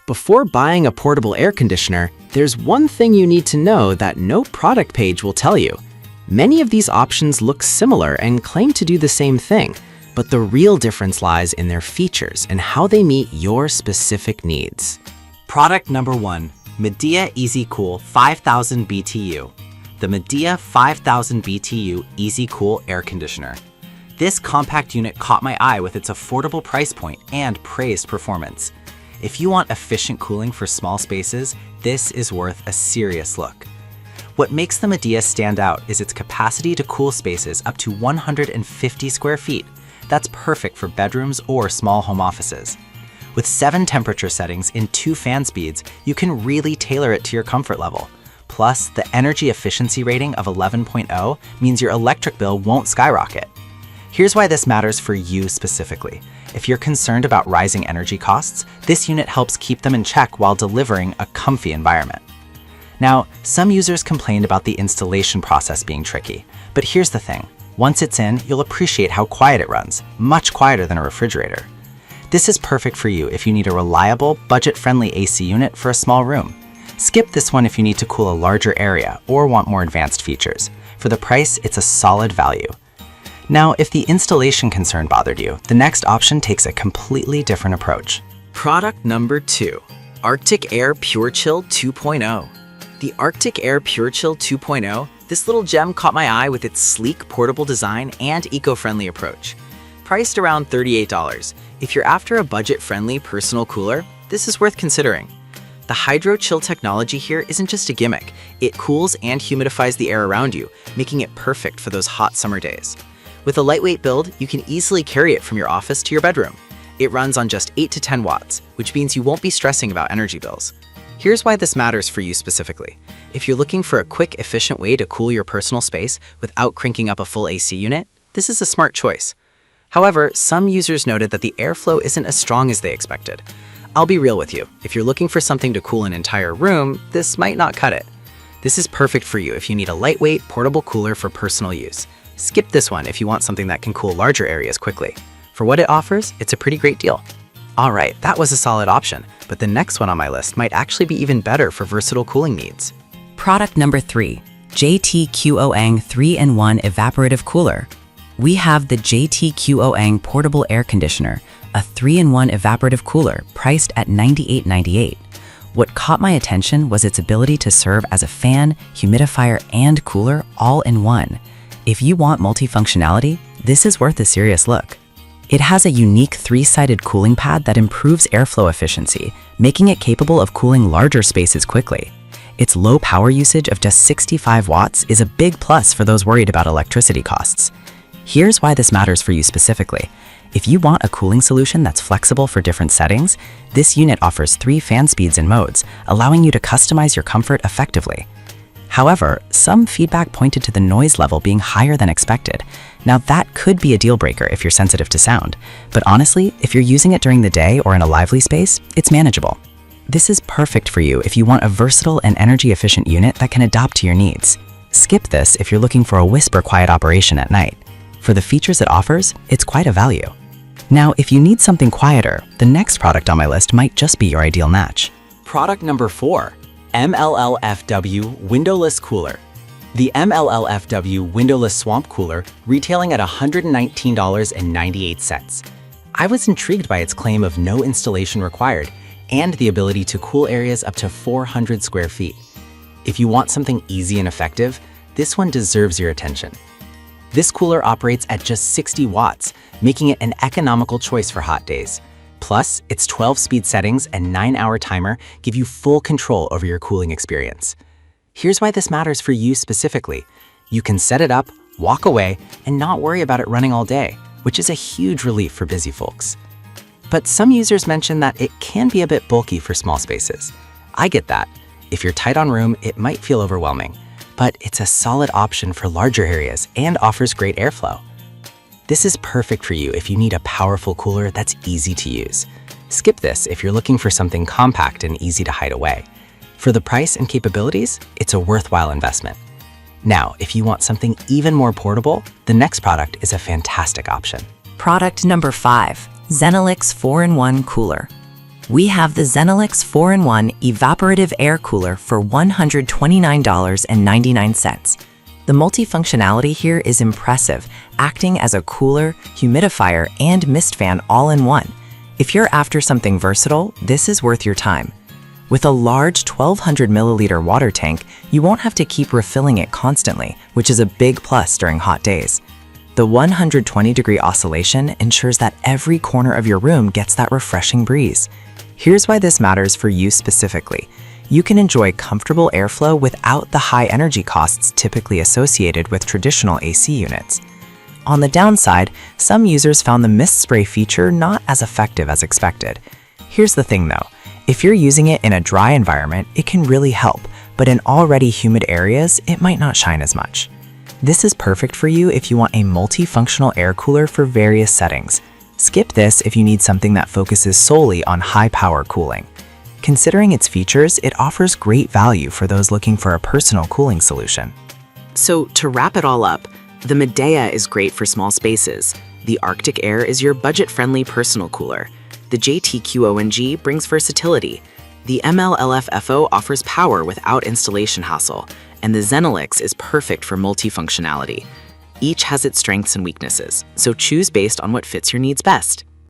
Before buying a portable air conditioner, there's one thing you need to know that no product page will tell you. Many of these options look similar and claim to do the same thing, but the real difference lies in their features and how they meet your specific needs. Product number 1, Midea Easy Cool 5000 BTU. The Midea 5000 BTU Easy Cool Air Conditioner. This compact unit caught my eye with its affordable price point and praised performance. If you want efficient cooling for small spaces, this is worth a serious look. What makes the Midea stand out is its capacity to cool spaces up to 150 square feet. That's perfect for bedrooms or small home offices. With 7 temperature settings in 2 fan speeds, you can really tailor it to your comfort level. Plus, the energy efficiency rating of 11.0 means your electric bill won't skyrocket. Here's why this matters for you specifically. If you're concerned about rising energy costs, this unit helps keep them in check while delivering a comfy environment. Now, some users complained about the installation process being tricky, but here's the thing. Once it's in, you'll appreciate how quiet it runs, much quieter than a refrigerator. This is perfect for you if you need a reliable, budget-friendly AC unit for a small room. Skip this one if you need to cool a larger area or want more advanced features. For the price, it's a solid value. Now, if the installation concern bothered you, the next option takes a completely different approach. Product number 2, Arctic Air Pure Chill 2.0. The Arctic Air Pure Chill 2.0, this little gem caught my eye with its sleek, portable design and eco-friendly approach. Priced around $38, if you're after a budget-friendly personal cooler, this is worth considering. The Hydro Chill technology here isn't just a gimmick. It cools and humidifies the air around you, making it perfect for those hot summer days. With a lightweight build, you can easily carry it from your office to your bedroom. It runs on just 8 to 10 watts, which means you won't be stressing about energy bills. Here's why this matters for you specifically. If you're looking for a quick, efficient way to cool your personal space without cranking up a full AC unit, this is a smart choice. However, some users noted that the airflow isn't as strong as they expected. I'll be real with you, if you're looking for something to cool an entire room, this might not cut it. This is perfect for you if you need a lightweight, portable cooler for personal use. Skip this one if you want something that can cool larger areas quickly. For what it offers, it's a pretty great deal. Alright, that was a solid option, but the next one on my list might actually be even better for versatile cooling needs. Product number 3, JTQOang 3-in-1 Evaporative Cooler. We have the JTQOang Portable Air Conditioner, a 3-in-1 evaporative cooler priced at $98.98. What caught my attention was its ability to serve as a fan, humidifier, and cooler all in one. If you want multifunctionality, this is worth a serious look. It has a unique 3-sided cooling pad that improves airflow efficiency, making it capable of cooling larger spaces quickly. Its low power usage of just 65 watts is a big plus for those worried about electricity costs. Here's why this matters for you specifically. If you want a cooling solution that's flexible for different settings, this unit offers 3 fan speeds and modes, allowing you to customize your comfort effectively. However, some feedback pointed to the noise level being higher than expected. Now that could be a deal breaker if you're sensitive to sound, but honestly, if you're using it during the day or in a lively space, it's manageable. This is perfect for you if you want a versatile and energy-efficient unit that can adapt to your needs. Skip this if you're looking for a whisper-quiet operation at night. For the features it offers, it's quite a value. Now, if you need something quieter, the next product on my list might just be your ideal match. Product number 4, MLLFW Windowless Cooler. The MLLFW Windowless Swamp Cooler, retailing at $119.98. I was intrigued by its claim of no installation required and the ability to cool areas up to 400 square feet. If you want something easy and effective, this one deserves your attention. This cooler operates at just 60 watts, making it an economical choice for hot days. Plus, its 12-speed settings and 9-hour timer give you full control over your cooling experience. Here's why this matters for you specifically. You can set it up, walk away, and not worry about it running all day, which is a huge relief for busy folks. But some users mention that it can be a bit bulky for small spaces. I get that. If you're tight on room, it might feel overwhelming, but it's a solid option for larger areas and offers great airflow. This is perfect for you if you need a powerful cooler that's easy to use. Skip this if you're looking for something compact and easy to hide away. For the price and capabilities, it's a worthwhile investment. Now, if you want something even more portable, the next product is a fantastic option. Product number 5, Zenelix 4-in-1 Cooler. We have the Zenelix 4-in-1 Evaporative Air Cooler for $129.99. The multifunctionality here is impressive, acting as a cooler, humidifier, and mist fan all in one. If you're after something versatile, this is worth your time. With a large 1,200 milliliter water tank, you won't have to keep refilling it constantly, which is a big plus during hot days. The 120-degree oscillation ensures that every corner of your room gets that refreshing breeze. Here's why this matters for you specifically. You can enjoy comfortable airflow without the high energy costs typically associated with traditional AC units. On the downside, some users found the mist spray feature not as effective as expected. Here's the thing though, if you're using it in a dry environment, it can really help, but in already humid areas, it might not shine as much. This is perfect for you if you want a multifunctional air cooler for various settings. Skip this if you need something that focuses solely on high-power cooling. Considering its features, it offers great value for those looking for a personal cooling solution. So to wrap it all up, the Medea is great for small spaces. The Arctic Air is your budget-friendly personal cooler. The JTQONG brings versatility. The MLLFFO offers power without installation hassle. And the Zenelix is perfect for multifunctionality. Each has its strengths and weaknesses, so choose based on what fits your needs best.